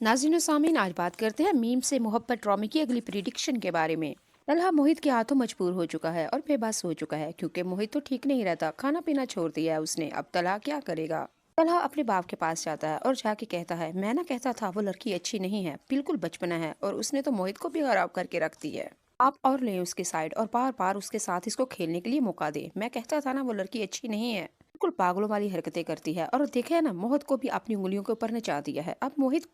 नाज़रीन व सामीन, आज बात करते हैं मीम से मोहब्बत ड्रामे की अगली प्रिडिक्शन के बारे में। तलहा मोहित के हाथों मजबूर हो चुका है और बेबस हो चुका है क्योंकि मोहित तो ठीक नहीं रहता, खाना पीना छोड़ दिया है उसने। अब तलहा क्या करेगा? तलहा अपने बाप के पास जाता है और जाके कहता है, मैं ना कहता था वो लड़की अच्छी नहीं है, बिल्कुल बचपना है और उसने तो मोहित को भी खराब करके रख दी है। आप और ले उसकी साइड और बार बार उसके साथ इसको खेलने के लिए मौका दे। मैं कहता था ना वो लड़की अच्छी नहीं है, बिल्कुल पागलों वाली हरकतें करती है। और देखे है ना, मोहित को भी अपनी उंगलियों के ऊपर नचा दिया है। अब मोहित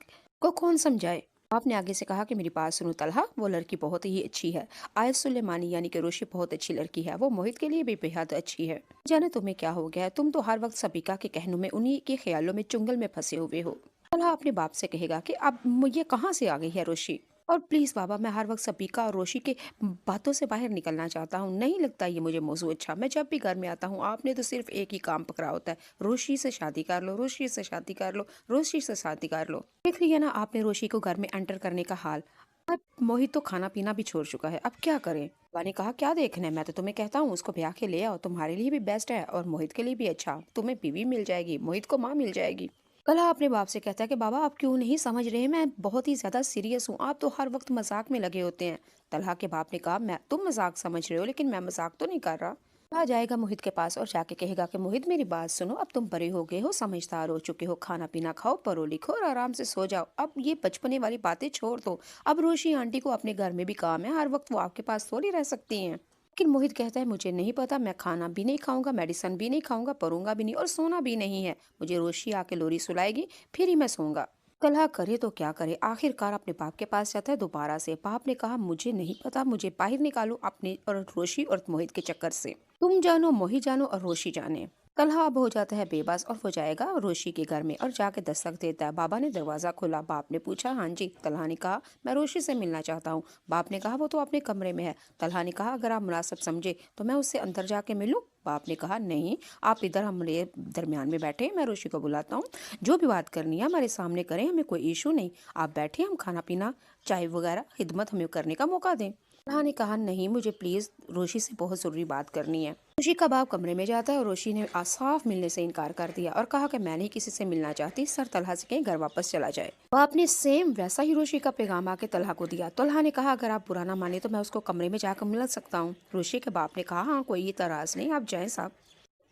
को कौन समझाए? आपने आगे से कहा कि मेरी बात सुनो तलहा, वो लड़की बहुत ही अच्छी है। आयत सुलेमानी यानी कि रोशी बहुत अच्छी लड़की है, वो मोहित के लिए भी बेहद अच्छी है। जाने तुम्हें क्या हो गया है, तुम तो हर वक्त सबीका के कहनों में, उन्हीं के ख्यालों में चुंगल में फंसे हुए हो। तलहा अपने बाप से कहेगा कि अब ये कहाँ से आ गई है रोशी। और प्लीज बाबा, मैं हर वक्त सबीका और रोशी के बातों से बाहर निकलना चाहता हूँ। नहीं लगता ये मुझे मौजू अच्छा। मैं जब भी घर में आता हूँ आपने तो सिर्फ एक ही काम पकड़ा होता है, रोशी से शादी कर लो, रोशी से शादी कर लो, रोशी से शादी कर लो। देख लिया ना आपने रोशी को घर में एंटर करने का हाल। अब मोहित तो खाना पीना भी छोड़ चुका है, अब क्या करें? बाबा ने कहा, क्या देखना है, मैं तो तुम्हें कहता हूँ उसको ब्याह के ले आओ, तुम्हारे लिए भी बेस्ट है और मोहित के लिए भी अच्छा। तुम्हें बीवी मिल जाएगी, मोहित को माँ मिल जाएगी। कल्हा अपने बाप से कहता है कि बाबा आप क्यों नहीं समझ रहे, मैं बहुत ही ज्यादा सीरियस हूँ, आप तो हर वक्त मजाक में लगे होते हैं। तलहा के बाप ने कहा, मैं तुम मजाक समझ रहे हो लेकिन मैं मजाक तो नहीं कर रहा। आ जाएगा मोहित के पास और जाके कहेगा कि मोहित मेरी बात सुनो, अब तुम बड़े हो गए हो, समझदार हो चुके हो, खाना पीना खाओ, पढ़ो लिखो और आराम से सो जाओ। अब ये बचपने वाली बातें छोड़ दो। अब रोशी आंटी को अपने घर में भी काम है, हर वक्त वो आपके पास थोड़ी रह सकती हैं। लेकिन मोहित कहता है, मुझे नहीं पता, मैं खाना भी नहीं खाऊंगा, मेडिसिन भी नहीं खाऊंगा, पढ़ूंगा भी नहीं और सोना भी नहीं है। मुझे रोशी आके लोरी सुलाएगी, फिर ही मैं सोऊंगा। कलह करे तो क्या करे, आखिरकार अपने बाप के पास जाता है दोबारा से। बाप ने कहा, मुझे नहीं पता, मुझे बाहर निकालो अपने और रोशी और मोहित के चक्कर से। तुम जानो, मोहित जानो और रोशी जाने। कल्हा अब हो जाता है बेबस और वो जाएगा रोशी के घर में और जाके दस्तक देता है। बाबा ने दरवाजा खोला। बाप ने पूछा, हाँ जी। तलहा ने कहा, मैं रोशी से मिलना चाहता हूँ। बाप ने कहा, वो तो अपने कमरे में है। तलहा ने कहा, अगर आप मुनासिब समझे तो मैं उससे अंदर जाके मिलूं। बाप ने कहा, नहीं, आप इधर हमारे दरमियान में बैठे, मैं रोशी को बुलाता हूँ। जो भी बात करनी है हमारे सामने करें, हमें कोई इशू नहीं। आप बैठे, हम खाना पीना, चाय वगैरह खिदमत हमें करने का मौका दें। तलहा ने कहा, नहीं, मुझे प्लीज रोशी से बहुत जरूरी बात करनी है। रोशी का बाप कमरे में जाता है और रोशी ने साफ मिलने से इनकार कर दिया और कहा कि मैं नहीं किसी से मिलना चाहती, सर तलहा से कहीं घर वापस चला जाए। बाप ने सेम वैसा ही रोशी का पैगाम आके तलहा को दिया। तलहा ने कहा, अगर आप बुरा ना माने तो मैं उसको कमरे में जाकर मिल सकता हूँ। रोशी के बाप ने कहा, हाँ, कोई इतराज नहीं, आप जाएं साहब।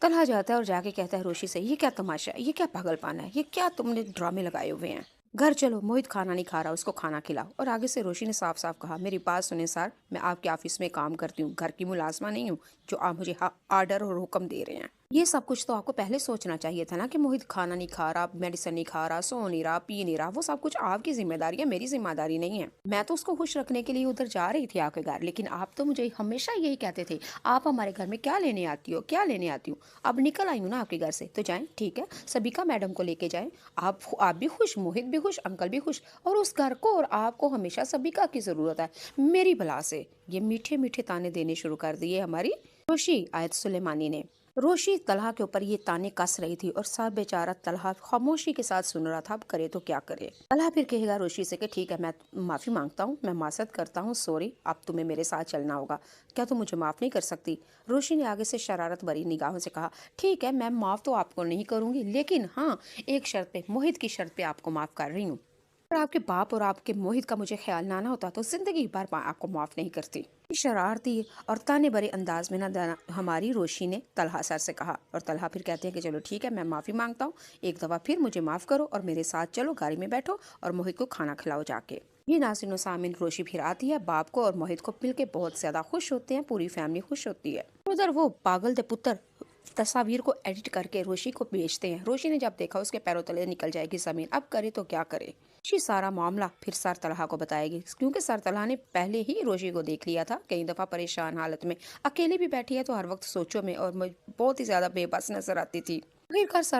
तलहा जाता है और जाके कहता है रोशी से, ये क्या तमाशा है, ये क्या पागलपन है, ये क्या तुमने ड्रामे लगाए हुए हैं। घर चलो, मोहित खाना नहीं खा रहा, उसको खाना खिलाओ। और आगे से रोशी ने साफ साफ कहा, मेरी बात सुने सर, मैं आपके ऑफिस में काम करती हूँ, घर की मुलाजमा नहीं हूँ जो आप मुझे आर्डर और हुक्म दे रहे हैं। ये सब कुछ तो आपको पहले सोचना चाहिए था ना कि मोहित खाना नहीं खा रहा, मेडिसिन नहीं खा रहा, सो नहीं रहा, पी नहीं रहा, वो सब कुछ आपकी जिम्मेदारी है, मेरी जिम्मेदारी नहीं है। मैं तो उसको खुश रखने के लिए उधर जा रही थी आपके घर, लेकिन आप तो मुझे हमेशा यही कहते थे, आप हमारे घर में क्या लेने आती हो, क्या लेने आती हो। अब निकल आई हूँ ना आपके घर से, तो जाएं, ठीक है, सबिका मैडम को लेके जाएं। आप भी खुश, मोहित भी खुश, अंकल भी खुश, और उस घर को और आपको हमेशा सबिका की जरूरत है, मेरी भला से। ये मीठे मीठे ताने देने शुरू कर दिए हमारी रोशी आयत सुलेमानी ने। रोशी तलहा के ऊपर ये ताने कस रही थी और सब बेचारा तलहा खामोशी के साथ सुन रहा था। अब करे तो क्या करे। तलहा फिर कहेगा रोशी से कि ठीक है, मैं माफी मांगता हूँ, मैं मासत करता हूँ, सॉरी, अब तुम्हें मेरे साथ चलना होगा। क्या तुम मुझे माफ नहीं कर सकती? रोशी ने आगे से शरारत भरी निगाहों से कहा, ठीक है, मैं माफ तो आपको नहीं करूंगी, लेकिन हाँ, एक शर्त पे, मोहित की शर्त पे आपको माफ कर रही हूँ। अगर आपके बाप और आपके मोहित का मुझे ख्याल ना होता तो जिंदगी भर मैं आपको माफ नहीं करती। शरारती और ताने भरे अंदाज में ना हमारी रोशी ने तलहा सर से कहा। और तलहा फिर कहते हैं कि चलो ठीक है, मैं माफी मांगता हूँ, एक दफा फिर मुझे माफ करो और मेरे साथ चलो, गाड़ी में बैठो और मोहित को खाना खिलाओ जाके। ये नाज़रीन व सामीन, रोशी फिर आती है, बाप को और मोहित को मिल के बहुत ज्यादा खुश होते हैं, पूरी फैमिली खुश होती है। उधर वो पागल दे पुत्र तस्वीर को एडिट करके रोशी को बेचते हैं। रोशी ने जब देखा उसके पैरों तले निकल जाएगी जमीन, अब करे तो क्या करे। रोशी सारा मामला फिर सर तलहा को बताएगी, क्योंकि सर तलहा ने पहले ही रोशी को देख लिया था कई दफा परेशान हालत में, अकेली भी बैठी है तो हर वक्त सोचों में और बहुत ही ज्यादा बेबस नजर आती थी। आखिरकार सर